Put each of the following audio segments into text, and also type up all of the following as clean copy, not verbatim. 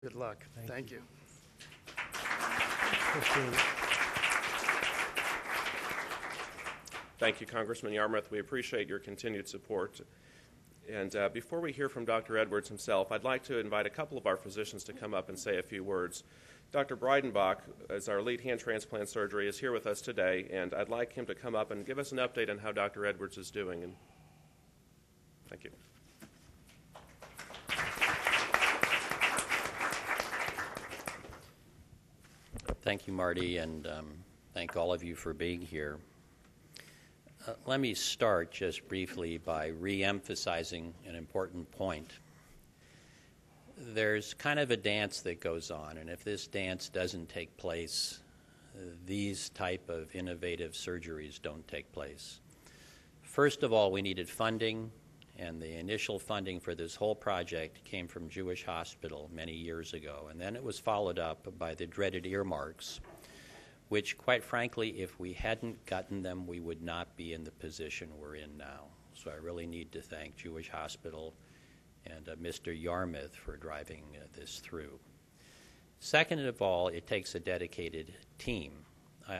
Good luck. Thank you. Appreciate it. Thank you, Congressman Yarmouth. We appreciate your continued support. And before we hear from Dr. Edwards himself, I'd like to invite a couple of our physicians to come up and say a few words. Dr. Breidenbach, as our lead hand transplant surgery, is here with us today, and I'd like him to come up and give us an update on how Dr. Edwards is doing. And thank you. Thank you, Marty, and thank all of you for being here. Let me start just briefly by re-emphasizing an important point. There's kind of a dance that goes on, and if this dance doesn't take place, these type of innovative surgeries don't take place. First of all, we needed funding, and the initial funding for this whole project came from Jewish Hospital many years ago, and then it was followed up by the dreaded earmarks, which, quite frankly, if we hadn't gotten them, we would not be in the position we're in now. So I really need to thank Jewish Hospital and Mr. Yarmouth for driving this through. Second of all, it takes a dedicated team.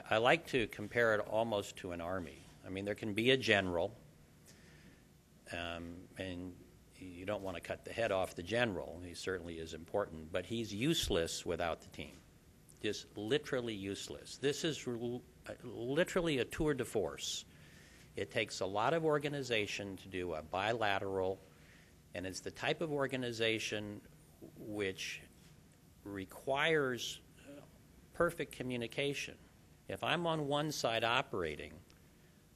I like to compare it almost to an army. I mean, there can be a general, and you don't want to cut the head off the general. He certainly is important, but he's useless without the team. Just literally useless. This is literally a tour de force. It takes a lot of organization to do a bilateral, and it's the type of organization which requires perfect communication. If I'm on one side operating,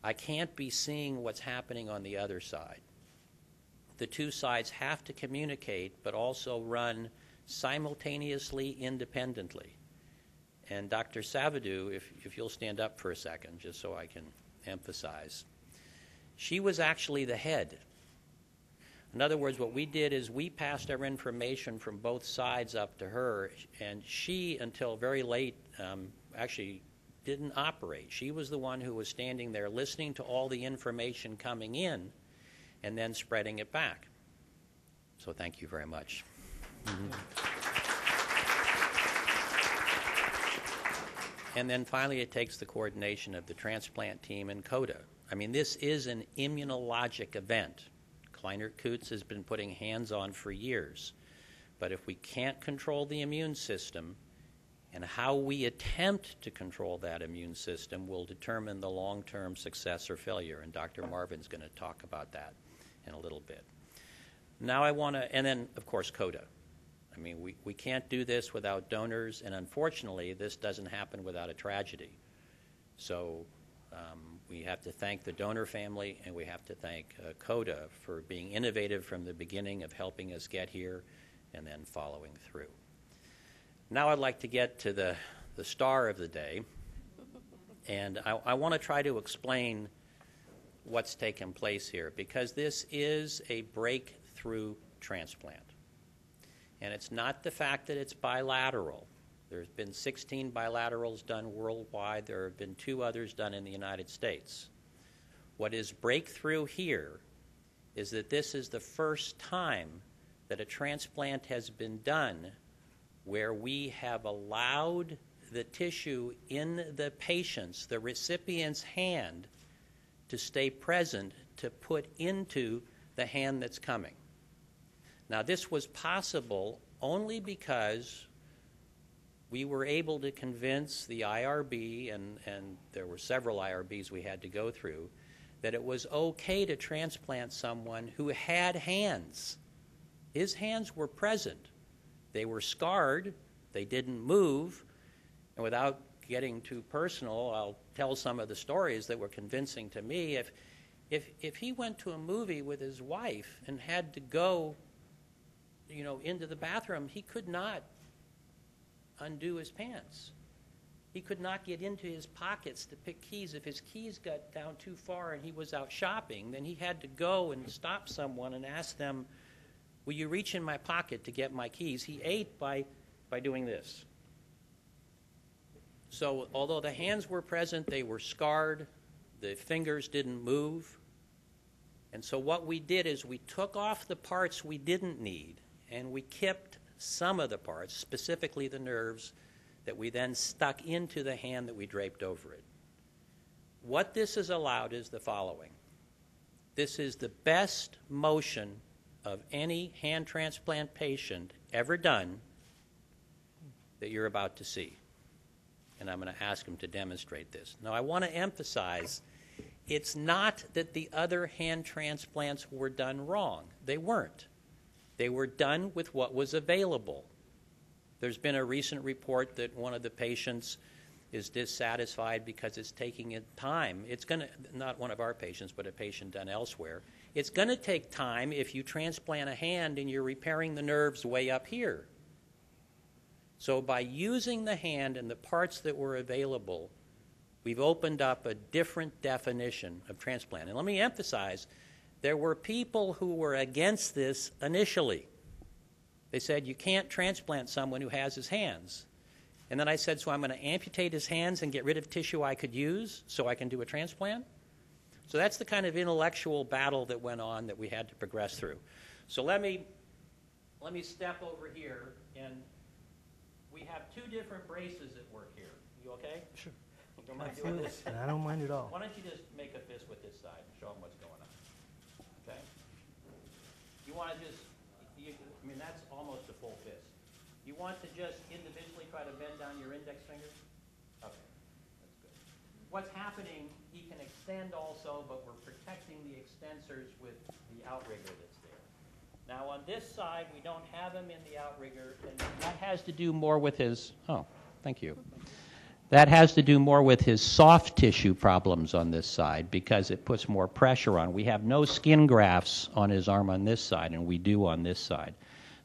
I can't be seeing what's happening on the other side. The two sides have to communicate, but also run simultaneously, independently. And Dr. Savadou, if you'll stand up for a second, just so I can emphasize, she was actually the head. In other words, what we did is we passed our information from both sides up to her, and she, until very late, actually didn't operate. She was the one who was standing there listening to all the information coming in and then spreading it back. So thank you very much. And then finally, it takes the coordination of the transplant team and CODA. I mean, this is an immunologic event. Kleinert-Kootz has been putting hands on for years. But if we can't control the immune system, and how we attempt to control that immune system will determine the long-term success or failure. And Dr. Marvin's going to talk about that in a little bit. Now I want to, and then, of course, CODA. I mean, we can't do this without donors, and unfortunately, this doesn't happen without a tragedy. So we have to thank the donor family, and we have to thank CODA for being innovative from the beginning of helping us get here and then following through. Now I'd like to get to the star of the day, and I want to try to explain what's taken place here, because this is a breakthrough transplant. And it's not the fact that it's bilateral. There's been 16 bilaterals done worldwide. There have been 2 others done in the United States. What is breakthrough here is that this is the first time that a transplant has been done where we have allowed the tissue in the patient's, the recipient's hand, to stay present to put into the hand that's coming. Now, this was possible only because we were able to convince the IRB, and there were several IRBs we had to go through, that it was okay to transplant someone who had hands. His hands were present. They were scarred. They didn't move. And without getting too personal, I'll tell some of the stories that were convincing to me. If he went to a movie with his wife and had to go into the bathroom, he could not undo his pants. He could not get into his pockets to pick keys. If his keys got down too far and he was out shopping, then he had to go and stop someone and ask them, will you reach in my pocket to get my keys? He ate by doing this. So although the hands were present, they were scarred, the fingers didn't move. And so what we did is we took off the parts we didn't need, and we kept some of the parts, specifically the nerves, that we then stuck into the hand that we draped over it. What this has allowed is the following. This is the best motion of any hand transplant patient ever done that you're about to see. And I'm going to ask him to demonstrate this. Now, I want to emphasize, it's not that the other hand transplants were done wrong. They weren't. They were done with what was available. There's been a recent report that one of the patients is dissatisfied because it's taking it time. It's going to, not one of our patients, but a patient done elsewhere. It's going to take time if you transplant a hand and you're repairing the nerves way up here. So by using the hand and the parts that were available, we've opened up a different definition of transplant. And let me emphasize, there were people who were against this initially. They said, you can't transplant someone who has his hands. And then I said, so I'm going to amputate his hands and get rid of tissue I could use so I can do a transplant? So that's the kind of intellectual battle that went on that we had to progress through. So let me step over here, and we have two different braces at work here. You okay? Sure. You don't mind doing this? I don't mind at all. Why don't you just make a fist with this side and show them what's going on? Okay? You want to just, I mean, that's almost a full fist. You want to just individually try to bend down your index fingers? Okay, that's good. What's happening, he can extend also, but we're protecting the extensors with the outrigger that's there. Now on this side, we don't have him in the outrigger, and that has to do more with his, oh, thank you. That has to do more with his soft tissue problems on this side because it puts more pressure on. We have no skin grafts on his arm on this side, and we do on this side.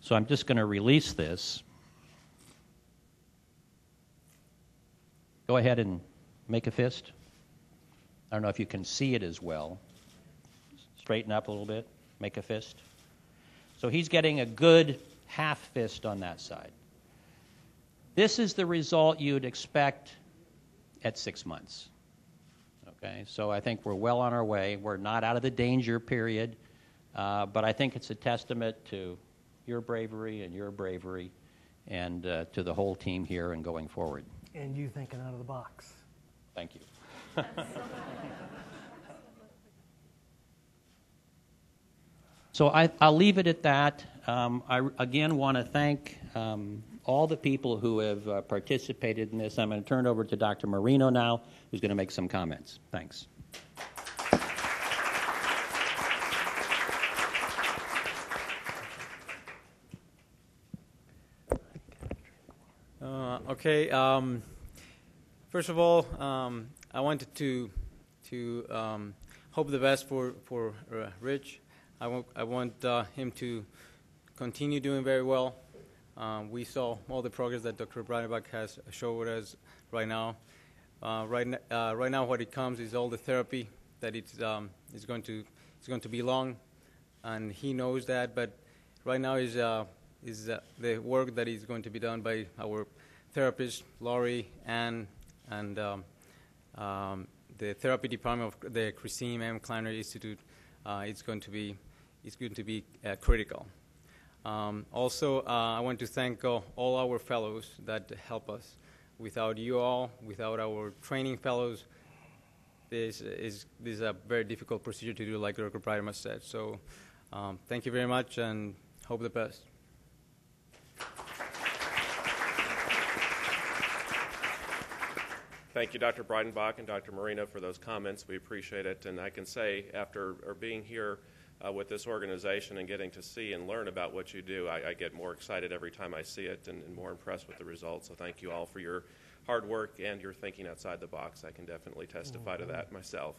So I'm just going to release this. Go ahead and make a fist. I don't know if you can see it as well. Straighten up a little bit. Make a fist. So he's getting a good half fist on that side. This is the result you'd expect at 6 months. Okay, so I think we're well on our way. We're not out of the danger period, but I think it's a testament to your bravery and to the whole team here and going forward. And you thinking out of the box. Thank you. So I'll leave it at that. I again want to thank all the people who have participated in this. I'm going to turn it over to Dr. Marino now, who's going to make some comments. Thanks. Okay. First of all, I wanted to hope the best for Rich. I want him to continue doing very well. We saw all the progress that Dr. Breidenbach has showed us right now. Right now, what it comes is all the therapy that it's going to be long, and he knows that. But right now is the work that is going to be done by our therapist Laurie and the therapy department of the Christine M. Kleiner Institute. It's going to be critical. Also, I want to thank all our fellows that help us. Without you all, without our training fellows, this is a very difficult procedure to do, like Dr. Breidenbach said. So thank you very much, and hope the best. Thank you, Dr. Breidenbach and Dr. Marino, for those comments. We appreciate it. And I can say, after being here with this organization and getting to see and learn about what you do, I get more excited every time I see it and more impressed with the results. So thank you all for your hard work and your thinking outside the box. I can definitely testify to that myself.